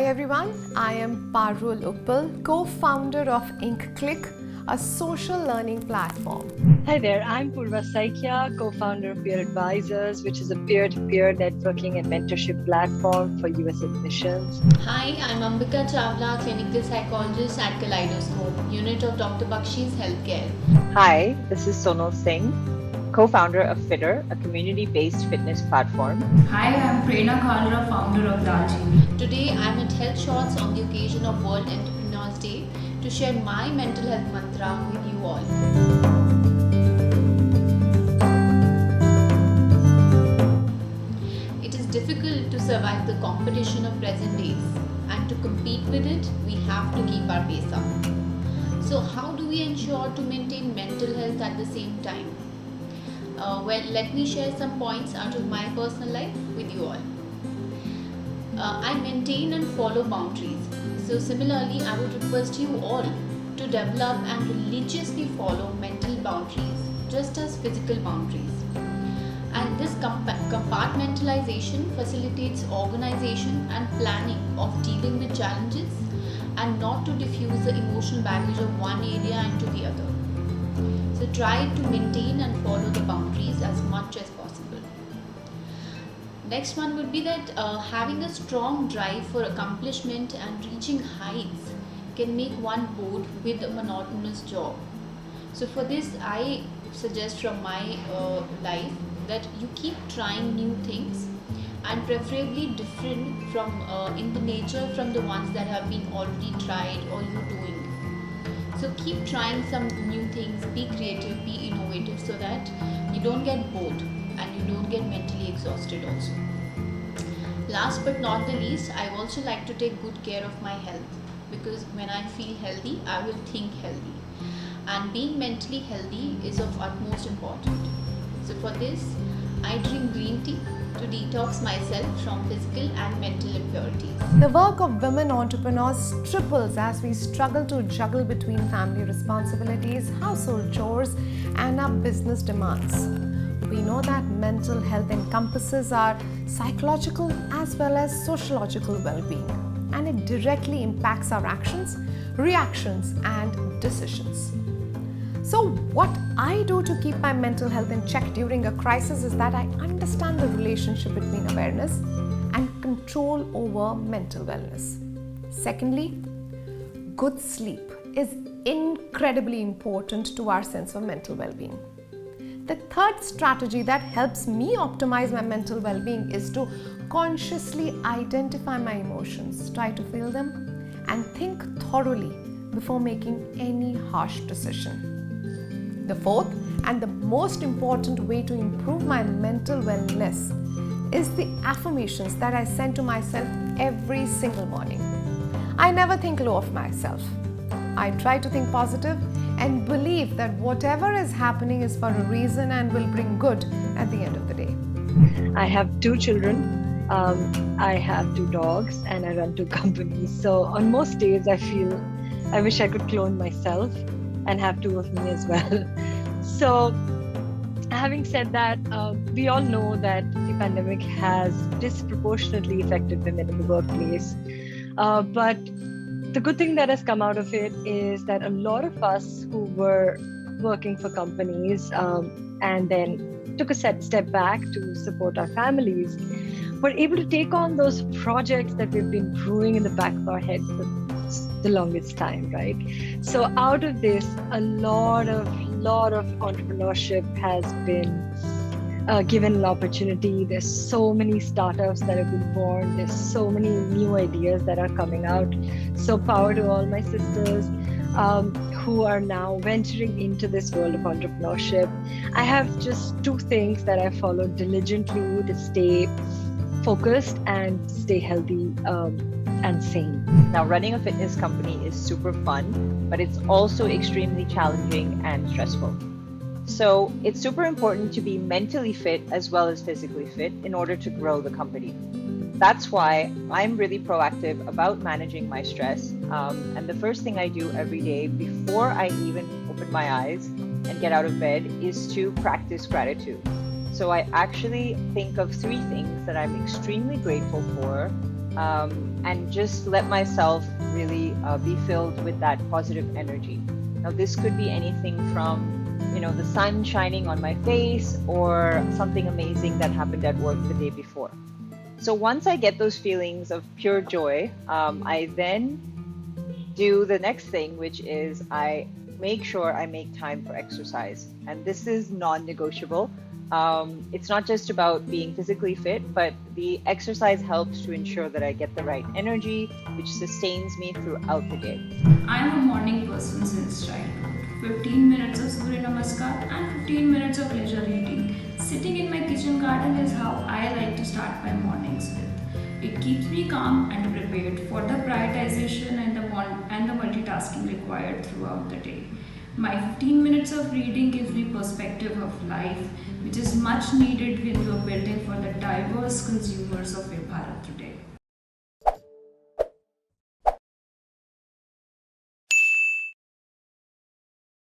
everyone, I am Parul Uppal, co-founder of InkClick, a social learning platform. Hi there, I'm Purva Saikia, co-founder of Peer Advisors, which is a peer-to-peer networking and mentorship platform for US admissions. Hi, I'm Ambika Chawla, clinical psychologist at Kaleidoscope, unit of Dr. Bakshi's Healthcare. Hi, this is Sonal Singh, co-founder of Fitter, a community-based fitness platform. Hi, I'm Prerna Kalra, founder of Raji. Today, I'm at Health Shots on the occasion of World Entrepreneurs Day to share my mental health mantra with you all. It is difficult to survive the competition of present days, and to compete with it, we have to keep our pace up. So, how do we ensure to maintain mental health at the same time? Let me share some points out of my personal life with you all. I maintain and follow boundaries. So, similarly, I would request you all to develop and religiously follow mental boundaries, just as physical boundaries. And this compartmentalization facilitates organization and planning of dealing with challenges and not to diffuse the emotional baggage of one area into the other. So try to maintain and follow the boundaries as much as possible. Next one would be that having a strong drive for accomplishment and reaching heights can make one bored with a monotonous job. So for this, I suggest from my life that you keep trying new things and preferably different from in the nature from the ones that have been already tried or you're doing. So keep trying some new things, be creative, be innovative so that you don't get bored and you don't get mentally exhausted also. Last but not the least, I also like to take good care of my health because when I feel healthy, I will think healthy. And being mentally healthy is of utmost importance. So for this, I drink green tea to detox myself from physical and mental impurities. The work of women entrepreneurs triples as we struggle to juggle between family responsibilities, household chores, and our business demands. We know that mental health encompasses our psychological as well as sociological well-being, and it directly impacts our actions, reactions, and decisions. So what I do to keep my mental health in check during a crisis is that I understand the relationship between awareness and control over mental wellness. Secondly, good sleep is incredibly important to our sense of mental well-being. The third strategy that helps me optimize my mental well-being is to consciously identify my emotions, try to feel them, and think thoroughly before making any harsh decision. The fourth and the most important way to improve my mental wellness is the affirmations that I send to myself every single morning. I never think low of myself. I try to think positive and believe that whatever is happening is for a reason and will bring good at the end of the day. I have two children, I have two dogs, and I run two companies. So on most days, I feel I wish I could clone myself and have two of me as well. So having said that, we all know that the pandemic has disproportionately affected women in the workplace. But the good thing that has come out of it is that a lot of us who were working for companies and then took a step back to support our families were able to take on those projects that we've been brewing in the back of our head for the longest time, right? So out of this, a lot of entrepreneurship has been given an opportunity. There's so many startups that have been born. There's so many new ideas that are coming out. So power to all my sisters who are now venturing into this world of entrepreneurship. I have just two things that I follow diligently to stay focused and stay healthy and sane. Now, running a fitness company is super fun, but it's also extremely challenging and stressful. So it's super important to be mentally fit as well as physically fit in order to grow the company. That's why I'm really proactive about managing my stress. And the first thing I do every day before I even open my eyes and get out of bed is to practice gratitude. So I actually think of 3 things that I'm extremely grateful for and just let myself really be filled with that positive energy. Now, this could be anything from the sun shining on my face or something amazing that happened at work the day before. So once I get those feelings of pure joy, I then do the next thing, which is I make sure I make time for exercise. And this is non-negotiable. It's not just about being physically fit, but the exercise helps to ensure that I get the right energy, which sustains me throughout the day. I'm a morning person since childhood. 15 minutes of Surya Namaskar and 15 minutes of leisure reading. Sitting in my kitchen garden is how I like to start my mornings with. It keeps me calm and prepared for the prioritization and the multitasking required throughout the day. My 15 minutes of reading gives me perspective of life, which is much needed when you are building for the diverse consumers of Bharat today.